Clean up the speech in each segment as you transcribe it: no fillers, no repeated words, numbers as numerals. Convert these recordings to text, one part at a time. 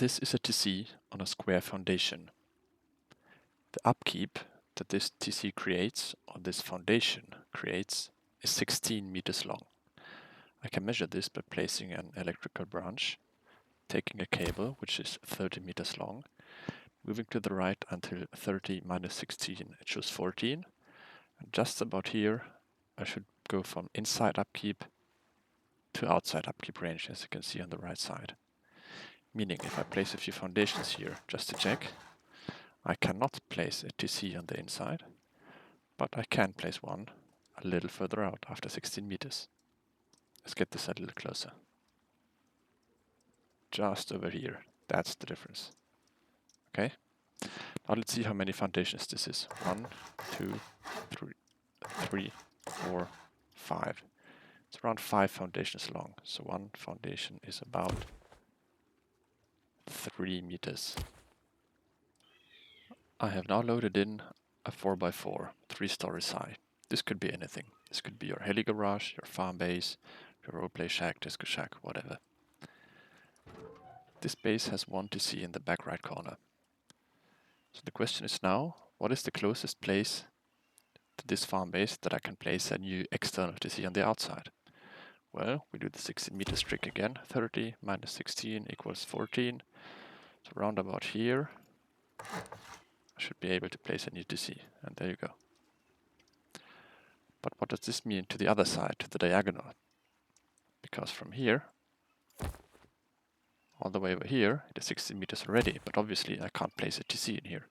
This is a TC on a square foundation. The upkeep that this TC creates, or this foundation creates, is 16 meters long. I can measure this by placing an electrical branch, taking a cable which is 30 meters long, moving to the right until 30 minus 16, it shows 14. And just about here, I should go from inside upkeep to outside upkeep range, as you can see on the right side. Meaning if I place a few foundations here just to check, I cannot place a TC on the inside, but I can place one a little further out after 16 meters. Let's get this a little closer. Just over here, that's the difference. Okay, now let's see how many foundations this is. 1, 2, 3, 4, 5. It's around 5 foundations long, so one foundation is about 3 meters. I have now loaded in a 4x4, 3 stories high. This could be anything. This could be your heli garage, your farm base, your roleplay shack, disco shack, whatever. This base has one TC in the back right corner. So the question is now, what is the closest place to this farm base that I can place a new external TC on the outside? Well, we do the 16 meters trick again. 30 minus 16 equals 14. So round about here, I should be able to place a new TC, and there you go. But what does this mean to the other side, to the diagonal? Because from here, all the way over here, it is 16 meters already, but obviously I can't place a TC in here.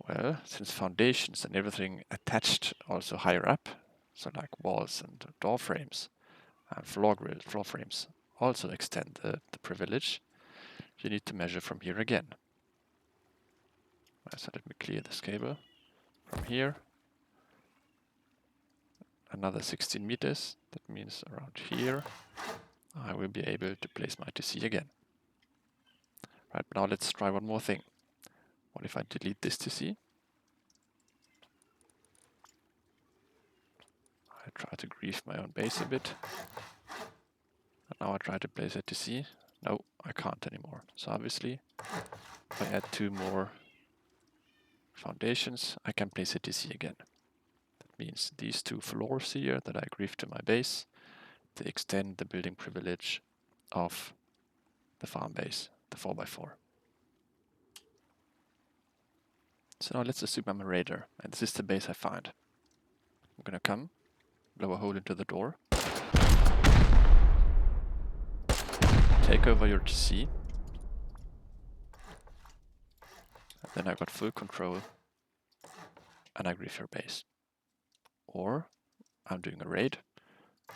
Well, since foundations and everything attached also higher up, so like walls and door frames and floor frames also extend the privilege, you need to measure from here again. So let me clear this cable. From here, another 16 meters, that means around here, I will be able to place my TC again. Right, now let's try one more thing. What if I delete this TC? I try to grief my own base a bit. And now I try to place a TC. No, I can't anymore. So obviously, if I add 2 more foundations, I can place a TC again. That means these 2 floors here that I griefed to my base, they extend the building privilege of the farm base, the 4x4. So now let's assume I'm a raider, and this is the base I find. I'm gonna come, blow a hole into the door, take over your TC, and then I got full control, and I grief your base. Or I'm doing a raid,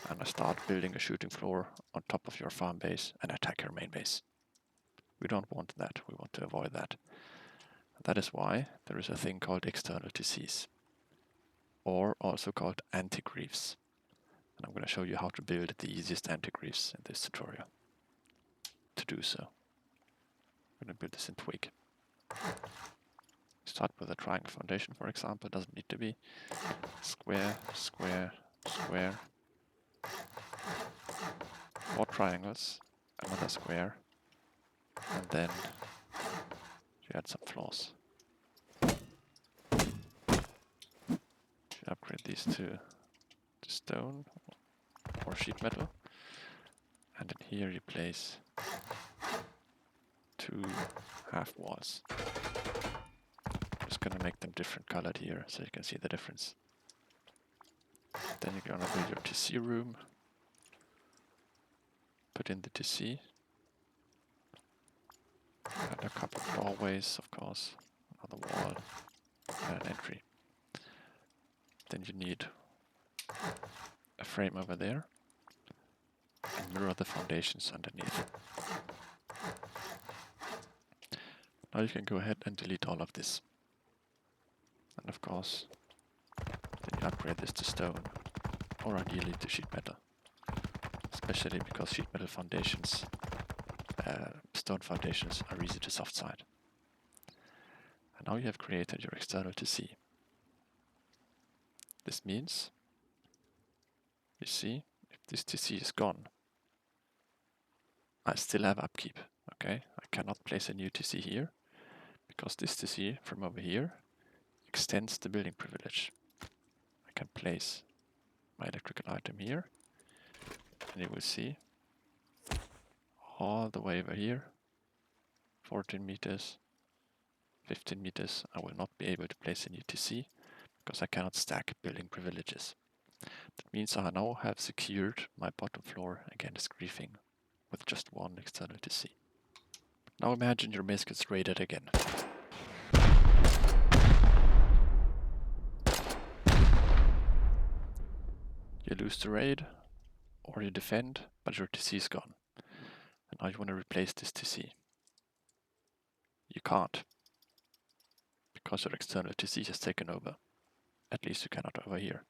and I start building a shooting floor on top of your farm base and attack your main base. We don't want that, we want to avoid that. That is why there is a thing called external TCs, or also called Anti-Griefs. And I'm going to show you how to build the easiest Anti-Griefs in this tutorial. To do so, I'm going to build this in twig. Start with a triangle foundation, for example. It doesn't need to be square, square, square. 4 triangles, another square, and then you add some floors. You upgrade these to stone or sheet metal, and then here you place 2 half walls. Just gonna make them different colored here so you can see the difference. Then you're gonna build your TC room, put in the TC, and a couple of doorways, of course, another wall, and an entry. Then you need a frame over there, and mirror the foundations underneath. Now you can go ahead and delete all of this. And of course, then you upgrade this to stone, or ideally to sheet metal. Especially because sheet metal foundations, stone foundations are easy to soft side. And now you have created your external TC. This means, you see, if this TC is gone, I still have upkeep. Okay, I cannot place a new TC here because this TC from over here extends the building privilege. I can place my electrical item here, and you will see all the way over here, 14 meters, 15 meters, I will not be able to place a new TC because I cannot stack building privileges. That means I now have secured my bottom floor against griefing with just one external TC. Now imagine your base gets raided again. You lose the raid, or you defend, but your TC is gone. And now you want to replace this TC. You can't, because your external TC has taken over. At least you cannot over here.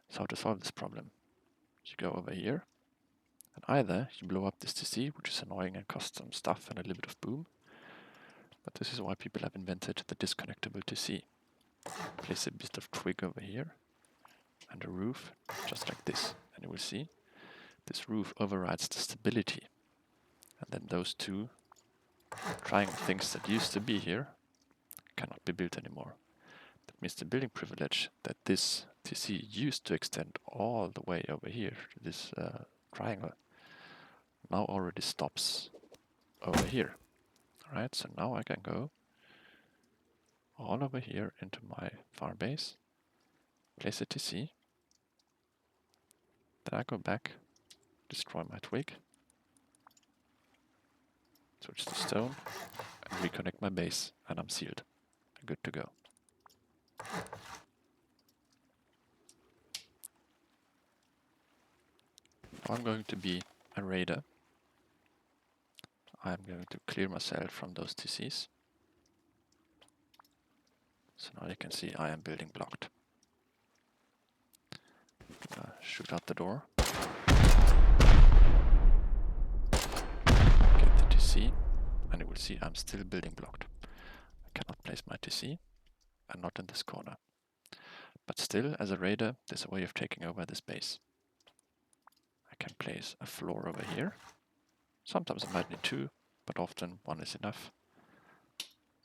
So how to solve this problem? You go over here, and either you blow up this TC, which is annoying and costs some stuff and a little bit of boom, but this is why people have invented the disconnectable TC. Place a bit of twig over here, and a roof, just like this, and you will see this roof overrides the stability, and then those two triangle things that used to be here cannot be built anymore. That means the building privilege that this TC used to extend all the way over here to this triangle now already stops over here. Alright, so now I can go all over here into my farm base, place a TC, then I go back, destroy my twig, switch to stone, and reconnect my base, and I'm sealed. Good to go. Now I'm going to be a raider. I'm going to clear myself from those TCs. So now you can see I am building blocked. Shoot out the door. Get the TC, and you will see I'm still building blocked. I cannot place my TC, and not in this corner. But still, as a raider, there's a way of taking over this base. I can place a floor over here. Sometimes I might need two, but often one is enough.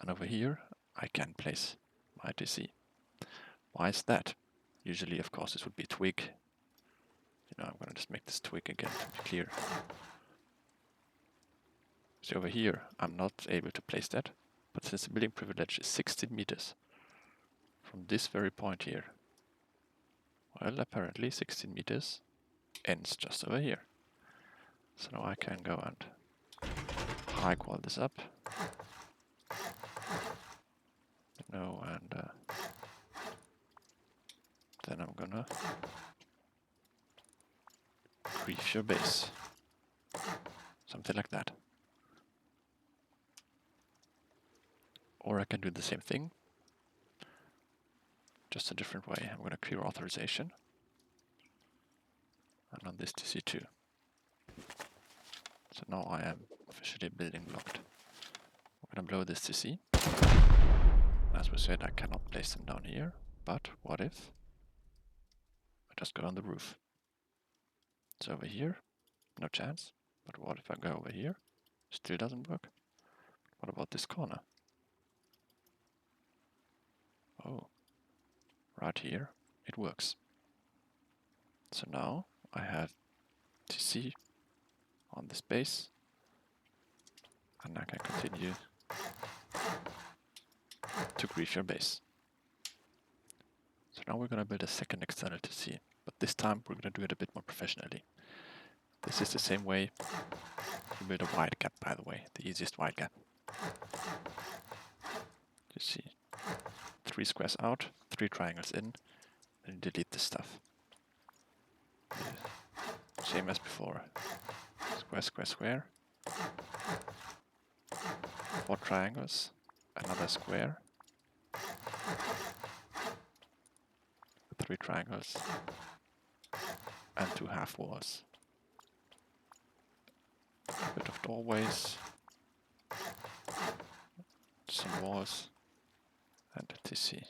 And over here, I can place my TC. Why is that? Usually, of course, this would be twig. You know, I'm gonna just make this twig again to be clear. See, over here, I'm not able to place that, but since the building privilege is 16 meters from this very point here, well, apparently 16 meters ends just over here. So now I can go and high wall this up. You know, and then I'm gonna grief your base. Something like that. Or I can do the same thing, just a different way. I'm gonna clear authorization. And on this TC too. So now I am officially building blocked. I'm gonna blow this TC. As we said, I cannot place them down here, but what if I just go on the roof? So over here, no chance. But what if I go over here? Still doesn't work. What about this corner? Oh, right here, it works. So now I have TC on this base, and I can continue to grief your base. So now we're going to build a second external TC, but this time we're going to do it a bit more professionally. This is the same way you build a wide gap, by the way, the easiest wide gap. You see, 3 squares out, 3 triangles in, and delete this stuff. Same as before. Square, square, square. 4 triangles, another square. 3 triangles, and 2 half walls. A bit of doorways, some walls, and a TC.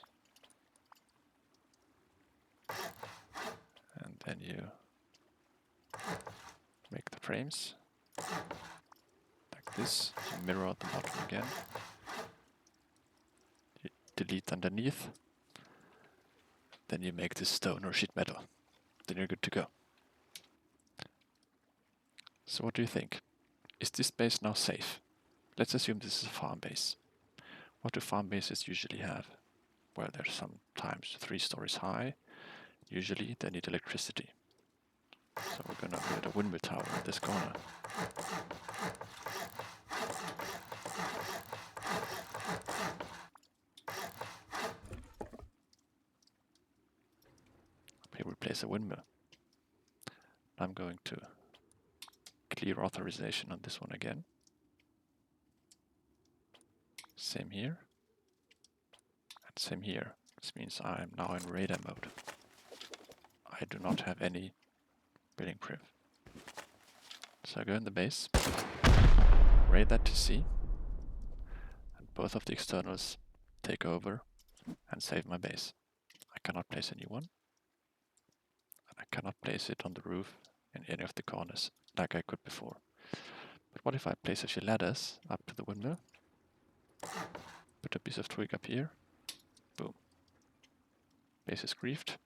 And then you make the frames like like this. You mirror at the bottom again. You delete underneath. Then you make this stone or sheet metal. Then you're good to go. So what do you think? Is this base now safe? Let's assume this is a farm base. What do farm bases usually have? Well, they're sometimes 3 stories high. Usually they need electricity. So we're gonna build a windmill tower in this corner. Here we place a windmill. I'm going to clear authorization on this one again. Same here. And same here. This means I'm now in radar mode. I do not have any Building Priv. So I go in the base, raid that TC, and both of the externals take over and save my base. I cannot place a new one, and I cannot place it on the roof in any of the corners like I could before. But what if I place a few ladders up to the windmill, put a piece of twig up here, boom, base is griefed.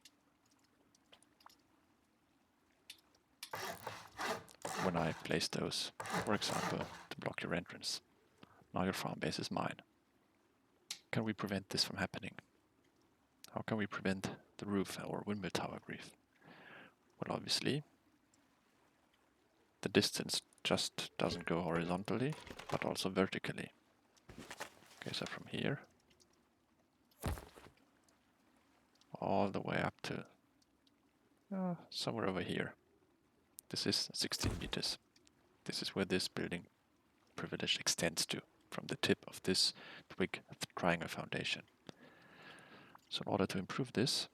When I place those, for example, to block your entrance, now your farm base is mine. Can we prevent this from happening? How can we prevent the roof or windmill tower grief? Well, obviously, the distance just doesn't go horizontally, but also vertically. Okay, so from here, all the way up to somewhere over here. This is 16 meters. This is where this building privilege extends to, from the tip of this twig triangle foundation. So in order to improve this,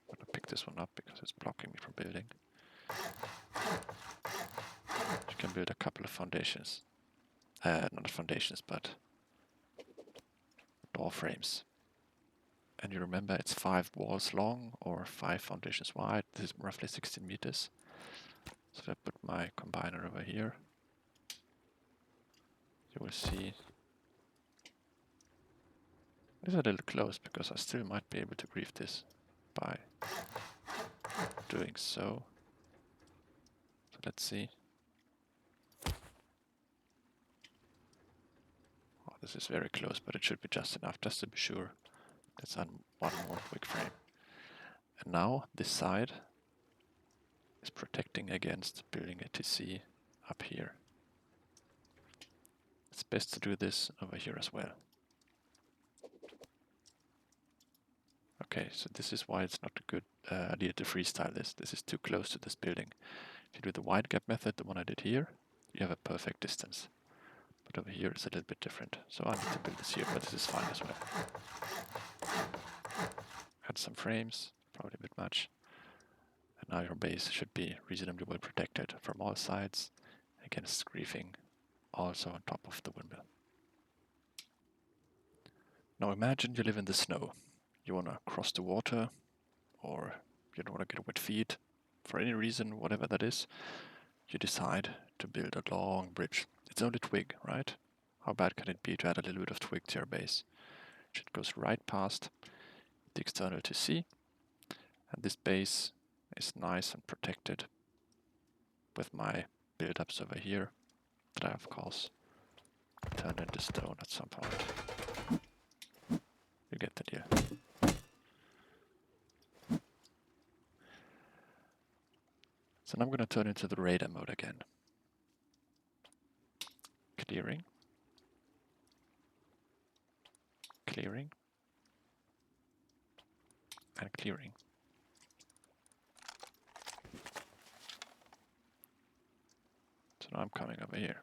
I'm going to pick this one up because it's blocking me from building. You can build a couple of foundations. Not foundations, but door frames. And you remember it's 5 walls long or 5 foundations wide. This is roughly 16 meters. So if I put my combiner over here, you will see it's a little close because I still might be able to grief this by doing so. So let's see. Oh, this is very close, but it should be just enough, just to be sure. Let's add one more twig frame. And now this side is protecting against building a TC up here. It's best to do this over here as well. Okay, so this is why it's not a good idea to freestyle this. This is too close to this building. If you do the wide gap method, the one I did here, you have a perfect distance. But over here it's a little bit different. So I need to build this here, but this is fine as well. Add some frames, probably a bit much. And now your base should be reasonably well protected from all sides against griefing, also on top of the windmill. Now imagine you live in the snow. You want to cross the water, or you don't want to get wet feet, for any reason, whatever that is. You decide to build a long bridge. It's only twig, right? How bad can it be to add a little bit of twig to your base? It goes right past the external TC, and this base is nice and protected with my build-ups over here that I, of course, turned into stone at some point. You get the deal. So now I'm going to turn into the radar mode again. Clearing. Clearing. And clearing. So now I'm coming over here.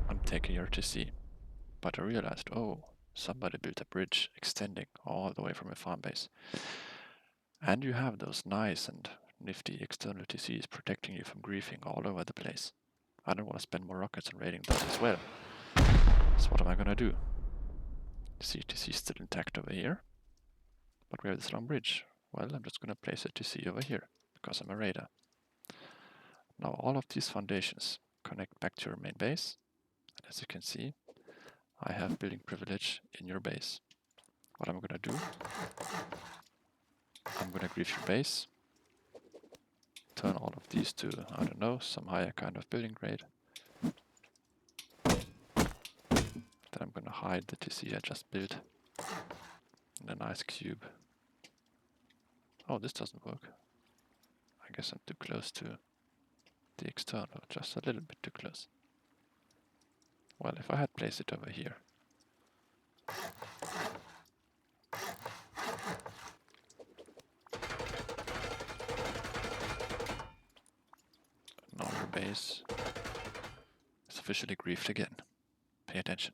I'm taking your TC. But I realized, oh, somebody built a bridge extending all the way from a farm base. And you have those nice and nifty external TCs protecting you from griefing all over the place. I don't want to spend more rockets on raiding those as well. So what am I going to do? You see, TC is still intact over here. But we have this long bridge. Well, I'm just going to place a TC over here because I'm a raider. Now all of these foundations connect back to your main base. And as you can see, I have building privilege in your base. What I'm gonna do, I'm gonna grief your base, turn all of these to, I don't know, some higher kind of building grade. Then I'm gonna hide the TC I just built in a nice cube. Oh, this doesn't work. I guess I'm too close to the external, just a little bit too close. Well, if I had placed it over here. Now your base is officially griefed again. Pay attention.